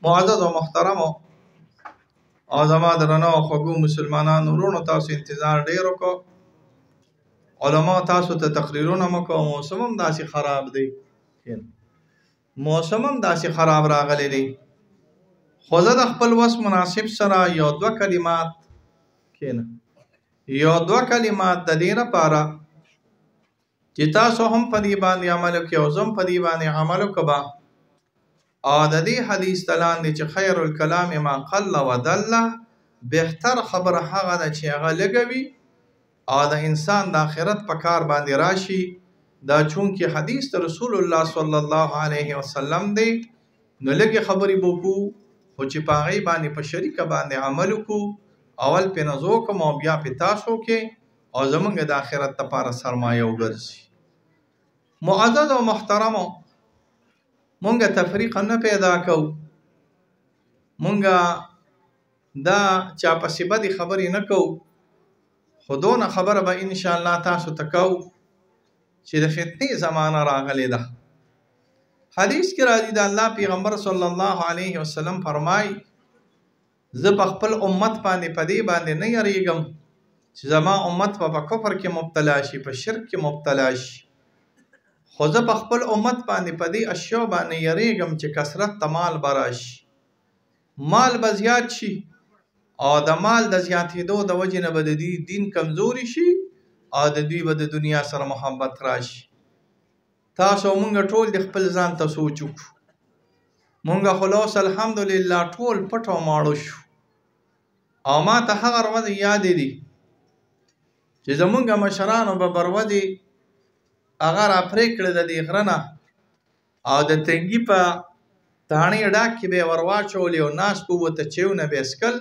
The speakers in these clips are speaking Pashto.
معزز او محترمو او زما درنو خوږو مسلمانانو وروڼو تاسو انتظار ډیر وکړو علما تاسو ته تقریرونه مکو موسم هم داسې خراب دی موسم هم داسې خراب راغلی دی خو زه د خپل وس مناسب سره یو دوه کلمات د دې لپاره چې تاسو هم په دې باندې عمل وکړئ او زه هم په دې باندې عمل وکړم او د دې حدیث تلان دی چې خیر الکلام ما قل ودل بهتر خبره هغه ده چې هغه لګوي او د انسان د آخرت په کار باندې راشي دا چونکې حدیث د رسول الله صلی الله علیه وسلم دی نو لږې خبرې به وکړو خو چې په هغې باندې په شریکه باندې عمل وکړو اول پې نظر وکړم او بیا پې تاسو وکړئ او زمونږ د آخرت لپاره سرمایه وګرځي معزز او محترمو مونږ تفریق نه پیدا کوو مونږ دا چا پسې بدې خبرې نه کوو خو دونه خبره به انشاءالله تاسو ته کوو چې د فتنې زمانه راغلې ده حدیث کې راځي د الله پیغمبر صلی الله علیه وسلم فرمایي زه په خپل امت باندې په دې باندې نه یریږم چې زما امت په کفر کې مبتلا شي په شرک کې مبتلا شي خو زه په خپل امت باندې په دې اشیاء باندې یریږم چې کثرت د مال به راشي مال به زیات شي او د مال د زیاتېدو د وجې نه به د دوی دین کمزوري شي او د دوی به د دنیا سره محبت راشي تاسو مونږ ټول د خپل ځان ته سوچ وکړو مونږ خلاص الحمدلله ټول پټ او ماړه شو او ما ته هغه ورځې یادې دي چې زمونږ مشرانو به برودې هغه راپرې کړې د دې غره نه او د تنګي په تاڼې ډاک کې به یې ور واچولې او ناست به ورته چیونه به یې څکل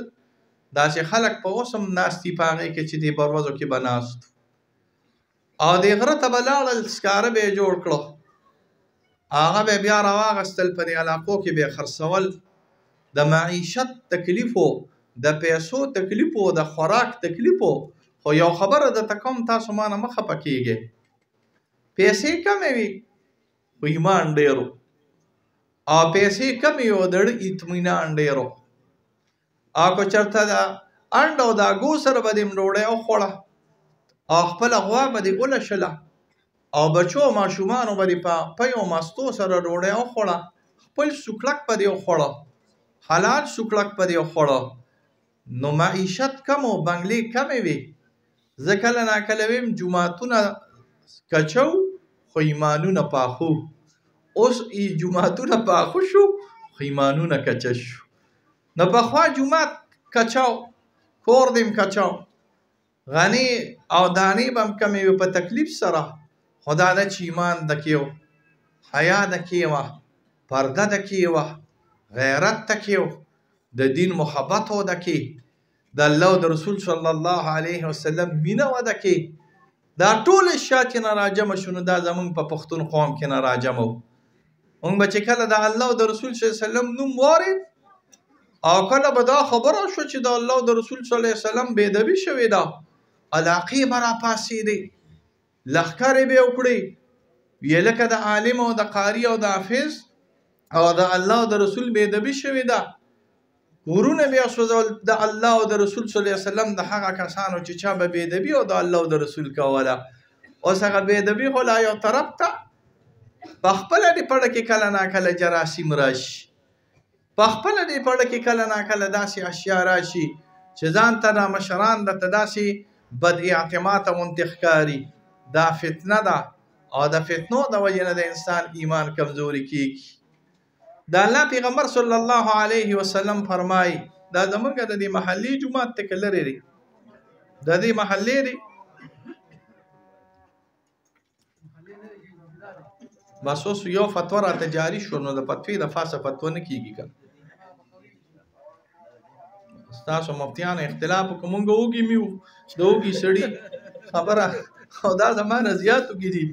داسې خلک په اوس هم ناست دي په هغې کې چې دې بروزو کې به ناست او دې غره ته به لاړل سکاره به یې جوړ کړو هغه به بیا راواغستل په دې علاقو کې به یې خرڅول د معیشت تکلیفو د پیسو تکلیفو د خوراک تکلیفو خو یو خبره درته کوم تاسو مانه مه خفه کیږئ پیسې کمې وي خو ایمان ډېر او پیسې کمې وي او د زړه اطمینان ډېر او که چېرته د انډ او د اګو سره به دې ډوډۍ وخوړه او خپله غوا به دې ولشله او بچو ماشومانو به دې په پیو مستو سره ډوډۍ وخوړه خپل سوکړک به دې وخوړه حلال سوکړک به دې وخوړه نو معیشت کم او بنګلې کمې وي زه کله ناکله ویم جوماتونه کچو خو ایمانونه پاخو اوس جوماتونه پاخو شو خو ایمانونه کچه شو نو پخوا جومات کچاو کور دې هم کچاو غني او دانې به هم کمې وي په تکلیف سره خو دا ده چې ایمان دکې و حیا دکې وه پرده دکې وه غیرت دکې و د دین محبت و دکې د الله او د رسول صلی الله علیه وسلم مینه و دکې دا ټول اشیاء چې نه راجمع شو نو دا زمونږ په پښتون قوم کې نه راجمع و مونږ به چې کله د الله او د رسول صلی الله علیه وسلم نوم واورېد او کله به دا خبره شو چې د الله او د رسول صلی الله علیه وسلم بېدبي شوې ده علاقې به راپاڅېدې لښکرې به یې وکړې ویې لکه د عالم او د قاري او د حافظ او د الله او د رسول بېدبي شوې ده کورونه به یې سوځول د الله او د رسول صلی الله علیه وسلم د هغه کسانو چې چا به بېدبي او د الله او د رسول کوله اوس هغه بېدبي خو لا یو طرف ته په خپله دې پړه کې کله ناکله جراثیم راشي په خپله دې پړه کې کله ناکله داسې اشیا راشي چې ځان ته دا مشران درته داسې بد اعتماده غوندې ښکاري دا فتنه ده او د فتنو د وجې نه د انسان ایمان کمزوري کېږي د الله پیغمبر صلی الله علیه وسلم فرمایي دا زمونږ د دې محلي جومات ته که لرې دی د دې محلې دی بس اوس یو فتوا راته جاري شو نو د فتوې د پاسه فتوا نه کېږي که ستاسو مفتیانو اختلاف وکړو مونږ وږي مې وو د وږي سړي خبره او دا زمانه زیات وږي دي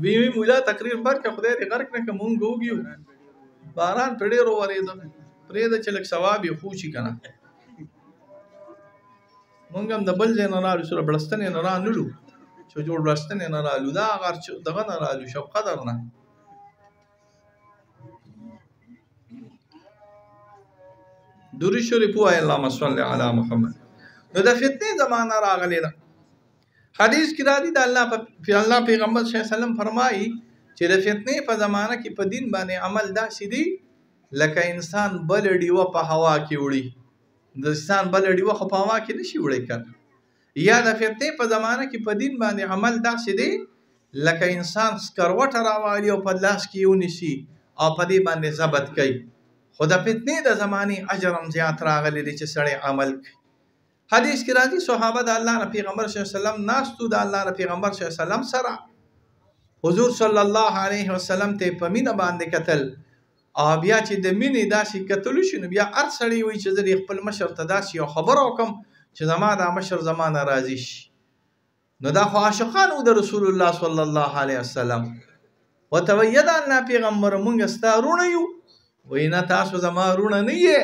وی مولا تقریر برکه خدای دې غرق نه کړه مونږ وږي وو باران په ډېر ورېده پرېږده چې لږ ثواب یې خوشي که نه مونږ هم د بل ځای نه رالو سره بړستنې نه رانلو چې جوړ بړستنې نه رالو دا هغه دغه نه رالو شب قدر نه درود شریف وایي اللهم صل علی محمد. نو د فتنې زمانه راغلی ده. حدیث کې راځي د الله پیغمبر صلی الله علیه وسلم فرمایي چې د فتنې په زمانه کې په دین باندې عمل داسې دی لکه انسان بل ډیوه په هوا کې وړي. د انسان بل ډیوه خو په هوا کې نشي وړي کنه. یا د فتنې په زمانه کې په دین باندې عمل داسې دی لکه انسان سکروټه راوالي او په لاس کې ونیسي او په دې باندې ضبط کوي. خو د فتنې د زمانې اجر هم زیات راغلی دی چې سړی عمل کوي. حدیث کې راځي صحابه د الله پیغمبر صلی الله علیه وسلم ناستو د الله پیغمبر صلی الله علیه وسلم سره. حضور صلی الله علیه وسلم ته په مینه باندې کتل او بیا چې د مینې داسې کتلو شي نو بیا هر سړی وایي چې زه د خپل مشر ته داسې یو خبره وکړم چې زما دا مشر زما نه راضي شي. نو دا خو عاشقان وو د رسول الله صلی الله علیه وسلم. ورته وایي د الله پیغمبر مونږ ستا وروڼه یو. وایي نه تاسو زما وروڼه نه یې.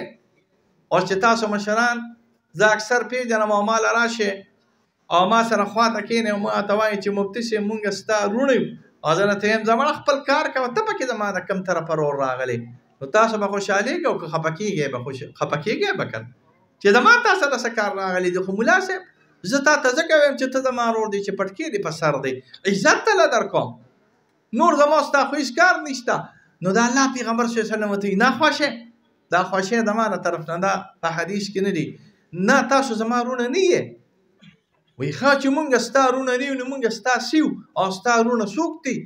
او چې تاسو مشران زه اکثر پیژنم او ما له راشې او ما سره خواته کښېنې او ما ته وایي چې مفتي صاحب مونږ ستا وروڼه یو او زه درته یم زما خپل کار کوه ته پکې زما د کوم طرفه رور راغلی نو تاسو به خوشحالېږئ او که خفه کېږئ به که چې زما تا سره څه کار راغلی دی. خو ملا صاحب زه تا ته ځکه وایم چې ته زما ورور دی چې پټکې دې په سر دی عزت ته له درکوم نور زما ستا خو هېڅ کار نشته. نو د الله پیغمبر صلی الله علیه وسلم ورته وایي نه خوښې دا خوښې زما له طرف نه دا په حدیث کې نه دي. نه تاسو زما وروڼه نه یې. وایي ښه چې مونږ ستا وروڼه نه یو نو مونږ ستا سیو او ستا وروڼه څوک دي؟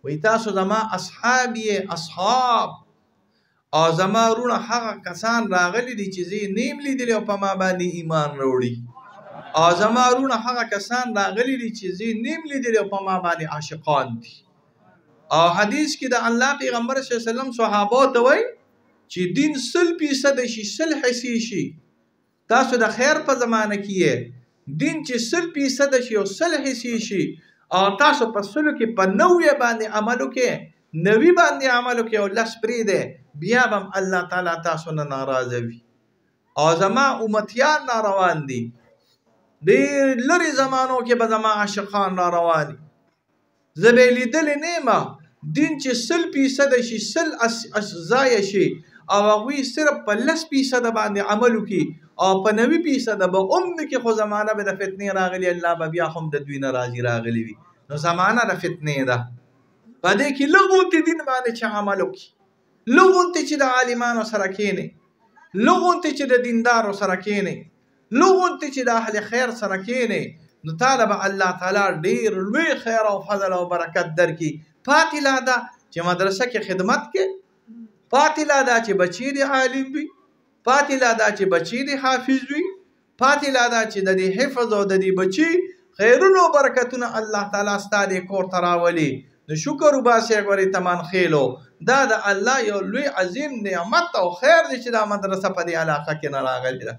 وایي تاسو زما اصحاب یې اصحاب او زما وروڼه هغه کسان راغلي دي چې زه یې نه یم لیدلی او په ما باندې ایمان راوړي او زما وروڼه هغه کسان راغلي دي چې زه یې نه یم لیدلی او په ما باندې عاشقان دي. او حدیث کې د الله پیغمبر صلی الله علیه وسلم صحابو ته وایي چې دین 100% شي 100 حصې شي. تاسو د خیر په زمانه کې یې دین چې 100% شي او 100 حصې شي او تاسو په 100 کې په 90 باندې عمل وکړئ 90 باندې عمل وکړئ او 10 پرېږدئ بیا به الله تعالی تاسو نه ناراضه وي. او زما امتیان ناروان دي ډېر لرې زمانو کې به زما عاشقان ناروان دي. زه به یې لیدلی نه یم دین چې 100% شي 100 ضایع شي او هغوی صرف په 10% باندې عمل وکړي او په 90% به کې خو زمانه به د فتنې راغلي الله به بیا هم د دوی نه راضي راغلی وي. نو زمانه د فتنې ده په دې کې لږ غوندې دین باندې چې عمل وکړي لږ غوندې چې د عالمانو سره کښېنې لږ غوندې چې د دیندارو سره کښېنې لږ غوندې چې د اهل خیر سره کښېنې نو تاله به الله تعالی ډېر لوی خیر او فضل او برکت درکړي. پاتې لا ده چې مدرسه کې خدمت کې پاتې لا ده چې بچی د عالم وي پاتې لا ده چې بچی د حافظ وي پاتې لا ده چې د دې حفظ او د دې بچی خیرونو او برکتونه الله تعالی ستا دې کور ته راولي. نو شکر وباسئ ګورئ تمان خیلو دا د الله یو لوی عظیم نعمت او خیر دی چې دا مدرسه په دې علاقه کې نه راغلې ده.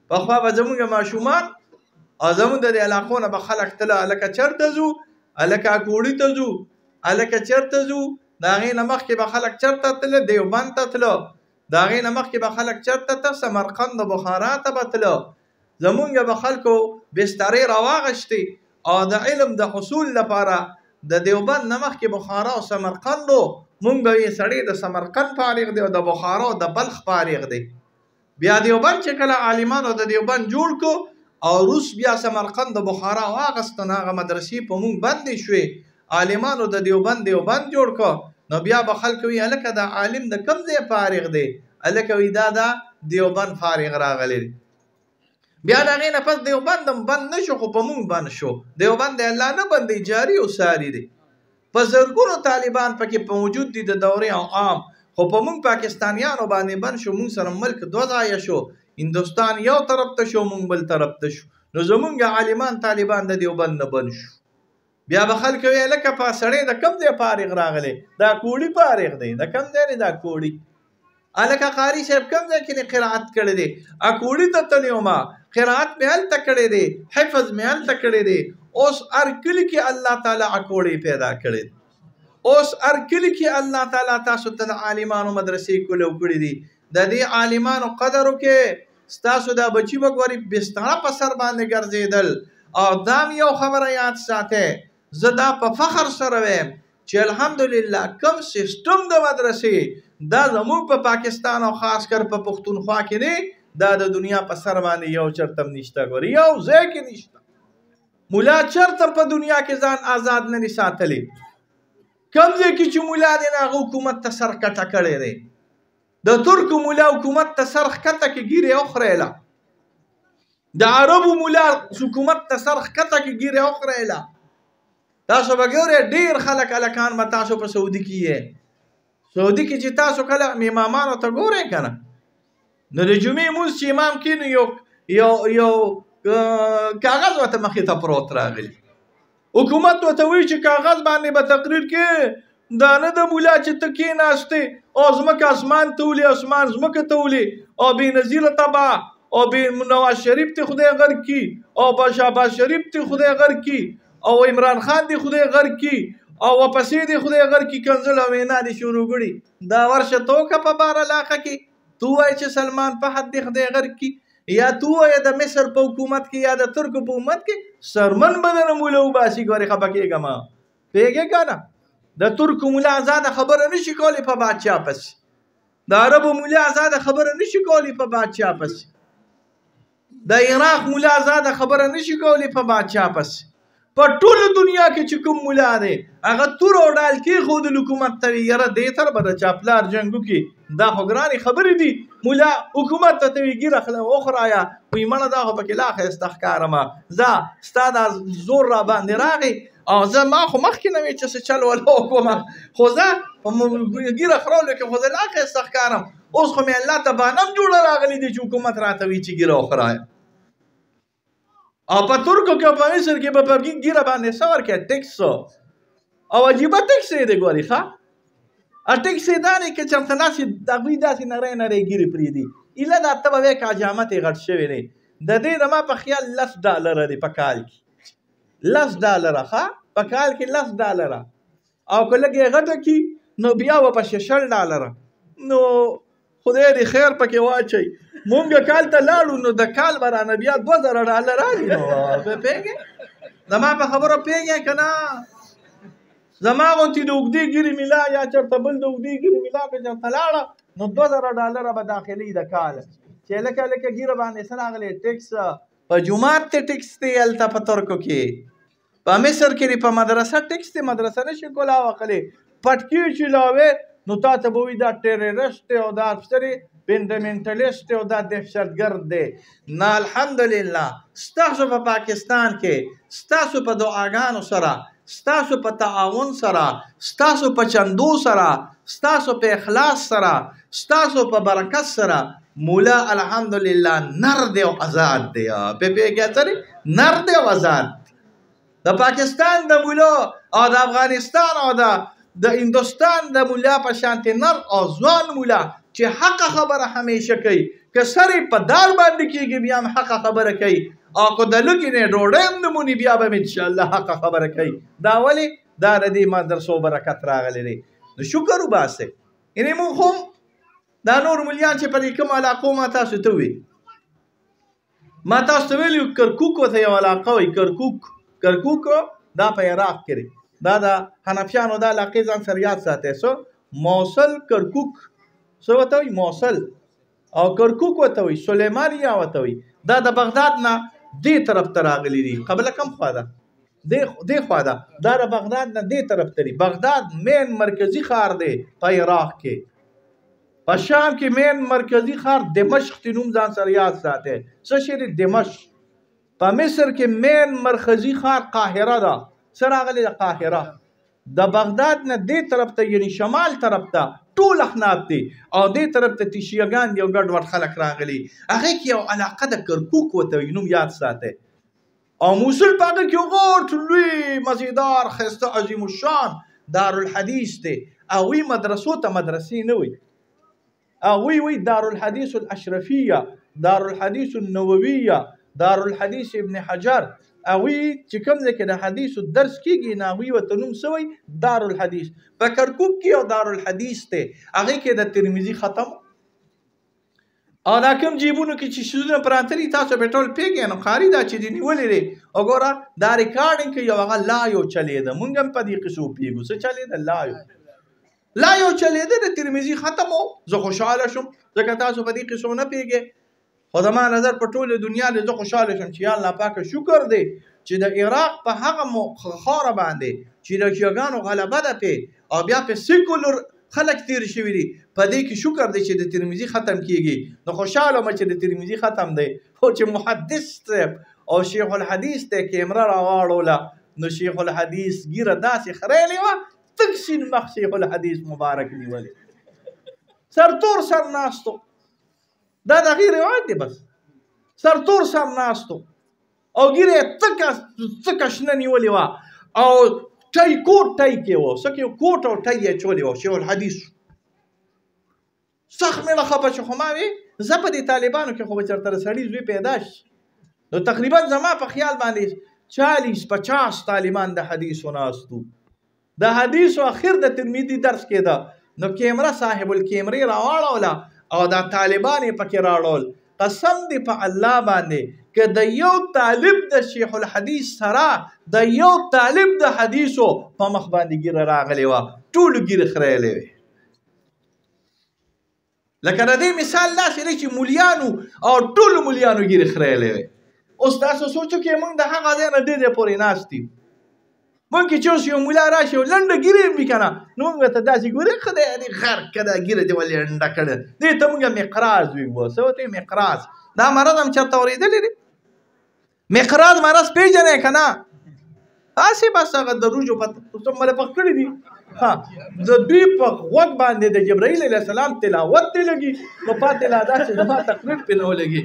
پخوا به زموږ ماشومان او زموږ د دې علاقو نه به خلک تله هلکه چېرته ځو هلکه اکوړي ته ځو هلکه چېرته ځو د هغې نه مخکې به خلک چېرته تله دیوبند ته تله د هغې نه مخکې به خلک چېرته ته سمرقند و بخارا ته به تله زمونږ به خلکو بسترې راواغشتې او د علم د حصول لپاره د دیوبند نه مخکې بخارا او سمرقند و مونږ به یې سړی د سمرقند فارغ دی او د بخارا او د بلخ فارغ دی. بیا دیوبند چې کله عالمانو د دیوبند جوړ کو او روس بیا سمرقند د بخارا واغست نو هغه مدرسې په مونږ بندې شوې عالمانو د دیوبند جوړ کو نو بیا به خلک وي هلکه دا عالم د کوم ځای فارغ دی هلکه وي دا د دیوبند فارغ راغلی دی. بیا د هغې نه پس دیوبند هم بند نه شو خو په مونږ بند شو. دیوبند د الله نه بندی جاري او ساري دی. په زرګونو طالبان پکې په موجود دي د دورې او عام خو په مونږ پاکستانیانو باندې بند شو. مونږ سره ملک 2 ځایه شو هندوستان یو طرف ته شو مونږ بل طرف ته شو نو زمونږ عالمان طالبان د دیوبند نه بند شو. بیا به خلک وی هلکه په سړی د کوم ځای فارغ راغلی دا کوړي فارغ دی د کوم ځای دی دا کوړي هلکه قاري صاحب کوم ځای کې قرائت کړی دی کوړي ته تللی ومه قرائت مې هلته کړی دی حفظ مې هلته کړی دی. اوس هر کلي کې الله تعالی کوړی پیدا کړی دی. اوس هر کلي کې الله تعالی تاسو ته د عالمانو مدرسې کولو کړي دي. د دې عالمانو قدر وکړئ. ستاسو دا بچي به ګورئ بستره په سر باندې ګرځېدل او دا م یو خبره یاد ساتئ زه دا په فخر سره وایم چې الحمدلله کم سیستم د مدرسې دا زموږ په پاکستان او خاص کر په پښتونخوا کې دی دا د دنیا په سر باندې یو چرته نشته. ګورې یو ځای کې نشته. مولا چرته په دنیا کې ځان آزاد نه دي ساتلی. کوم ځای کې چې مولا دی نه هغه حکومت ته سر کټه کړی دی. د ترکو مولا حکومت ته سر ښکته کې ګیرې وخریله. د عربو مولا حکومت ته سر ښکته کې ګیرې وخریله. تاسو به ګورئ ډېر خلک هلکان به تاسو په سعودي کې یې. سعودي کې چې تاسو کله امامانو ته ګورئ که نه، نو د جمعې لمونځ چې امام کښېني یو کاغذ ورته مخې ته پروت راغلی. حکومت ورته وایي چې کاغذ باندې به تقریر کې دا نه د مولا چې ته کېناستې او ځمکه اسمان ته ولي، اسمان ځمکه ته ولي، او بېنظیره تباه او نواز شریف ته خدای غرق کي، او شهباز شریف ته خدای غرق کي، او عمران خان دی خدای غرق کی، او واپسې دی خدای غرق کی. کنځل او وینا دی شروع کړي. دا ورشه تو که په بار علاقه کې تو وایې چې سلمان فهد دی خدای غرق کی، یا تو وایې د مصر په حکومت کې یا د ترکو په حکومت کې سرمن بدنه مولا وباسي. ګورې خفه کېږه ما پوهېږې که نه. د ترکو مولا ازاده خبره نشي کولی په بادشاه پسې. د عربو مولا ازاده خبره نشي کولی په بادشاه پسې. د عراق مولا ازاده خبره نشي کولی په بادشاه پسې. په ټوله دنیا کې چې کوم مولا دی هغه تور او ډال کېښودل حکومت ته وي یاره دې تر به د چاپلار جنګ وکړي. دا خو ګرانې خبرې دي. مولا حکومت ته وي ګیره وخورایا وایي مړه دا خو پکې لا ښایسته ښکارمه، ځه ستا دا زور را باندې راغی او زه ما خو مخکې نه وې چې څه چل ولا وکړمه، خو زه په ګیره خرولو کې خو زه لا ښایسته ښکارم. اوس خو مې الله ته بانم جوړه راغلی دی چې حکومت راته وي چې ګیره وخورایا. او په ترکو کې او په مصر کې به په ګیره باندې څه ورکوي؟ ټیکس. او عجیبه ټیکس یې دی. ګورې ښه ټیکس یې دا دی که چېرته داسې هغوی داسې نری نری ګیرې پرېږدي ایله دا ته به وایې که حجامت یې غټ شوی دی. د دې د ما په خیال $10 دی په کال کې. $10 ښه په کال کې $10. او که لږ یې غټه کي نو بیا ورپسې $10. نو خدای دې خیر پکې واچوي. مونږ کال ته لاړو نو د کال به رانه بیا $2000 راځي. نو پوهېږې زما په خبرو پوهېږې که نه؟ زما غوندې د اوږدې ګیرې ملا یا چېرته بل د اوږدې ګیرې ملا که چېرته لاړه نو $2000 به داخلي د کال چې لکه لکه ګیره باندې څه راغلی ټیکس. په جومات ته ټیکس دی هلته په ترکو کې. په مصر کې په مدرسه ټیکس دی. مدرسه نشي کولی واخلې پټکي چې لاوې نو تا ته به وایي دا ټیرریسټ دی او دا افسرې فنډامنټلیسټ دی او دا دهشتګرد دی. نه الحمدلله ستاسو په پاکستان کې ستاسو په دعاګانو سره، ستاسو په تعاون سره، ستاسو په چندو سره، ستاسو په اخلاص سره، ستاسو په برکت سره مولا الحمدلله نر دی او آزاد دی. پوهېږې څه دی؟ نر دی او آزاد. د پاکستان د مولا او د افغانستان او د هندوستان د مولا په شانتې نر او ځوان مولا چې حقه خبره همیشه کوي. که سر یې په دار باندې کېږي بیا هم حقه خبره کوي، او که د لږې نه ډوډۍ هم نه موني بیا به هم انشاءالله حقه خبره کوي. دا ولې؟ دا د دې مدرسو برکت راغلی دی. نو شکر وباسئ. یعنې مونږ هم دا نور ملیان چې په دې کومو علاقو ما تاسو ته وویل، ما تاسو ته ویلي کرکوک ورته یو علاقه وایي. کرکوک دا په عراق کې دی. دا د حنفیانو دا علاقې ځان سره یاد ساتئ. څه موصل کرکوک څه ورته وایي؟ موصل او کرکوک ورته وایي، سلیمانیه ورته وایي. دا د بغداد نه دې طرف ته راغلی دي. قبله کم خوا ده؟ دې خوا ده. دا د بغداد نه دې طرف ته دي. بغداد مین مرکزي ښار دی په عراق کې. په شام کې مین مرکزي ښار دمشق ته نوم ځان سره یاد ساتئ. څه شی دی؟ دمشق. په مصر کې مین مرکزي ښار قاهره ده. څه راغلی ده؟ قاهره. د بغداد نه دې طرف ته یعنی شمال طرف ته ټول احناف دي، او دې طرف ته تیشیګان دي او ګډ وډ خلک راغلي. هغې کې یو علاقه د کرکوک ورته وایي، نوم یاد ساتئ. او موصل په هغه کې غوټ لوی مزیدار ښایسته عظیم الشان دارالحدیث دی. هغوی مدرسو ته مدرسې نه وایي، هغوی وایي دارالحدیث الاشرفیه، دارالحدیث النوویه، دارالحدیث ابن حجر. هغوی چې کوم ځای کې د حدیثو درس کېږي نه هغوی ورته نوم څه وایي؟ دارالحدیث. په کرکوک کې یو دارالحدیث دی، هغې کې د ترمذي ختم او دا کوم جیبونو کې چې شیزونه پراته دي تاسو به ټول پوهېږئ. نو ښکاري دا چې دې نیولې دی. وګوره دا ریکارډینګ کوي او هغه لایو چلېده. مونږ هم په دې قصو پوهېږو. څه چلېده؟ لایو چلېده. د ترمذي ختم و. زه خوشحاله شوم ځکه تاسو په دې قصو نه پوهېږئ. خو زما نظر په ټوله دنیا کې زه خوشحاله شم چې یا الله پاکه شکر دی چې د عراق په هغه خاوره باندې چې د شیعاګانو غلبه ده پې او بیا په سیکولر خلک تیر شوي دي په دې کې شکر دی چې د ترمذي ختم کیږي نو خوشحاله م چې د ترمذي ختم دی خو چې محدث صاحب او شیخ الحدیث ته کیمره راواړوله نو شیخ الحدیث ګیره داسې خریلې وه تک شین مخ شیخ الحدیث مبارک نیولې سرتور سر ناستو دا د هغې روایت دی بس سرتور سر ناستو او ګیره تکه شنه نیولې وه او ټی کوټ ټی کې و څه کې کوټ او ټی یې چولې وه شیخ الحدیث سخت مې خفه شو خو ما وی زه په دې طالبانو کې خو به چېرته د سړي زوی پیدا شي نو تقریبا زما په خیال باندې 40-50 طالبان د حدیثو ناستو د حدیثو اخر د ترمذي درس کېده نو کیمره صاحب الکیمرې راواړوله او دا طالبان یې پکې راوړل قسم دی په الله باندې که د یو طالب د شیخ الحدیث سره د یو طالب د حدیثو په مخ باندې ګیره راغلې وه ټولو ګیرې خریلې وې لکه د دې مثال داسې دی چې مولیانو او ټولو مولیانو ګیرې خریلې وې اوس تاسو سوچو کې موږ د هغه ځای نه دې پورې ناست یو موږ کې چې اوس یو مولا راشي او لنډه ګیرې وي که نه نو موږ ته داسې ګورې خدای دې غرق که دا ګیره دې ولې لنډه کړې دې ته موږ مقراض وایو څه ورته مقراض دا مرض هم چېرته اورېدلی دی مقراض مرض پېژنې که نه هسې بس هغه د روجو مله پخ کړي دي د دوی په غوږ باندې د جبرائیل علیه السلام تلاوت دې لګي نو پاتې لا داسې زما تقریر پې نه ولګي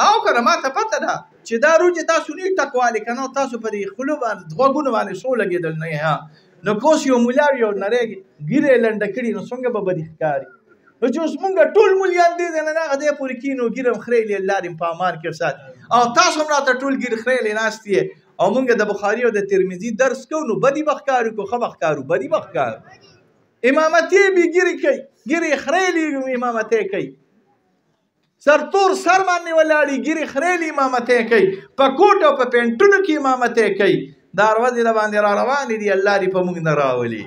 او که نه ما ته پته ده چې دا روجې تاسو نه ټکوالې که نه تاسو په دې خولو باندې غوږونو باندې څو لګېدل نه نو که اوس یو مولا وي او نری ګیرې یې لنډه کړي نو څنګه به بدې ښکاري نو چې اوس مونږ ټول مولیان دې ځای نه هغه ځای پورې کښېنو ګیره هم خریلې الله دې په امان کې وساتي او تاسو هم راته ټول ګیرې خریلې ناست یې او مونږ د بخاري او د ترمذي درس کوو نو بدې به ښکارو که ښه به ښکارو بدې به ښکارو امامت یې بې ګیرې کوي ګیرې خریلې امامت یې کوي سرتور سر باندې ولاړې ګیرې خریلې امامت یې کوي په کوټ او په پینټونو کې امامت یې کوي دا ورځې د باندې را روانې دي الله دې په موږ نه راولي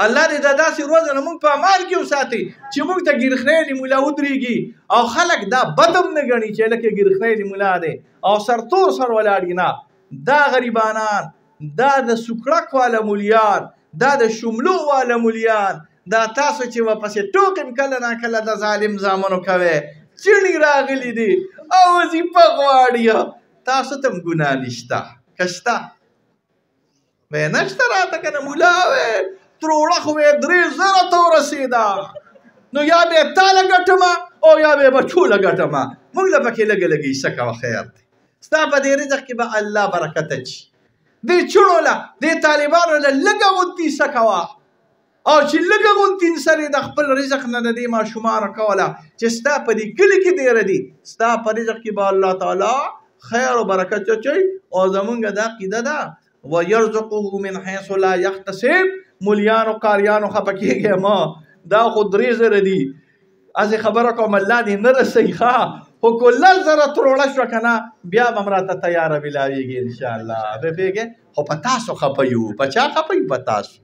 الله دې دا داسې ورځ نه موږ په امان کې وساتي چې موږ ته ګیرې خریلې ملا ودرېږي او خلک دا بد هم نه ګڼي چې لکه ګیرې خریلې ملا دی او سرتور سر ولاړ نه دا غریبانان دا د سوکړک والا مولیان دا د شملو والا مولیان دا تاسو چې ورپسې ټوکم کله نا کله د ظالم زامنو کوئ چڼې راغلي دي او وظیفه غواړي تاسو ته هم ګناه نشته که شته وی نشته راته که نه مولا وی تروړه خو یې 3,000 ته ورسېده نو یا به یې تاله ګټمه او یا به یې بچوله ګټمه موږ له پکې لږه لږه حصه کوه خیر دی ستا په دې رزق کې به الله برکت اچي دې چڼو له دې طالبانو له لږه غونتې حصه کوه او چې لږه غونتې سر د خپل رزق نه د دې ماشومانو کوله چې ستا په دې کلي کې ډېره دي ستا په رزق کې به الله تعالی خیر او برکت اچوي او زمونږ دا عقیده ده ویرزقه من حیث لا یحتسب مولیانو قاریانو خفه کېږئ ما دا خو 3,000 دي هسې خبره کوم الله دې نه رسوي ښه خو که 10,000 تروړه شوه که نه بیا به هم راته تیاره ملاویږي انشاءالله به پوهېږې خو په تاسو خفه یو په چا خفه یو په تاسو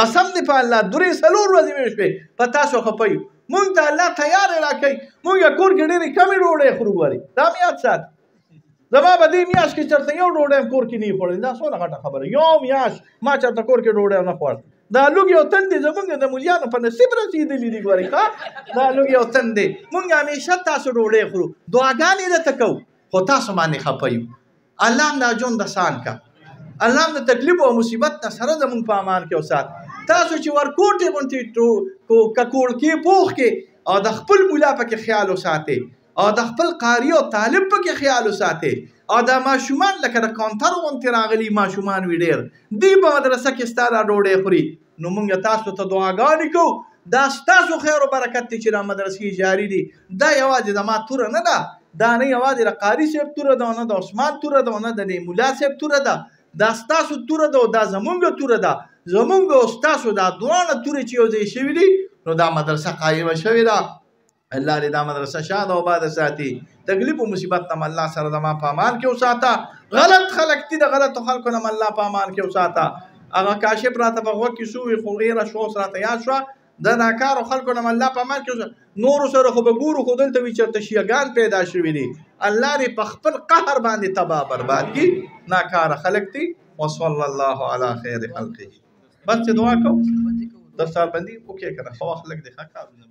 قسم دې په الله 3-4 ورځې مې شوې په تاسو خفه یو مونږ ته الله تیارې راکوي مونږ یې کور کې ډېرې کمې ډوډۍ خورو ګورې دا مې یاد سات زما به دې میاشت کې چېرته یو ډوډۍ هم کور کې نه وي خوړلې دا څونه غټه خبره یو میاشت ما چېرته کور کې ډوډۍ هم نه خوړل دا لوږې او تندې زمونږ د مولیانو په نصیب رسېدلي دي ګورې ښه دا لوږې او تندې مونږ همیشه تاسو ډوډۍ خورو دعاګانې درته کوو خو تاسو باندې خفه یو الله هم دا ژوند اسان کا الله هم د تکلیف او مصیبت نه سره زمونږ په امان کې وسات تاسو چې ورکوټې غونټې که کوړکې پوخ کې او د خپل مولا پکې خیال وساتئ او د خپل قاري او طالب پکې خیال وساتئ او دا ماشومان لکه د کانتر غونتې راغلي ماشومان وي ډېر دوی په مدرسه کې ستا دا ډوډۍ خوري نو موږ تاسو ته دعاګانې کوو دا ستاسو خیر او برکت دی چې دا مدرسې جاري دي دا یوازې زما توره نه ده دا نه یوازې د قاري صاحب توره ده نه د عثمان توره ده نه د مولا صاحب توره ده دا ستاسو توره ده او دا زمونږ توره ده زمونږ او ستاسو دا دواړه تورې چې یو ځای شوي دي نو دا مدرسه قایمه شوې ده الله دې دا مدرسه شاد او آباد ساتي تکلیف او مصیبت نه الله سره زما په امان کې وساته غلط خلک دي د غلطو خلکو نه الله په امان کې وساته هغه کاشف راته په غوږ کې شوې خو غیره شو راته یاد شوه د ناکارو خلکو نه الله په امان کې نورو سره خو به ګورو خو دلته وي چېرته شیعګان پیدا شوي دي الله دې په خپل قهر باندې تباه برباد کړي ناکاره خلک دي وصلی الله علی خیر خلقه بس دعا کوو درس بندي وکړئ که نه ښه وخت لږ دی ښه کارونه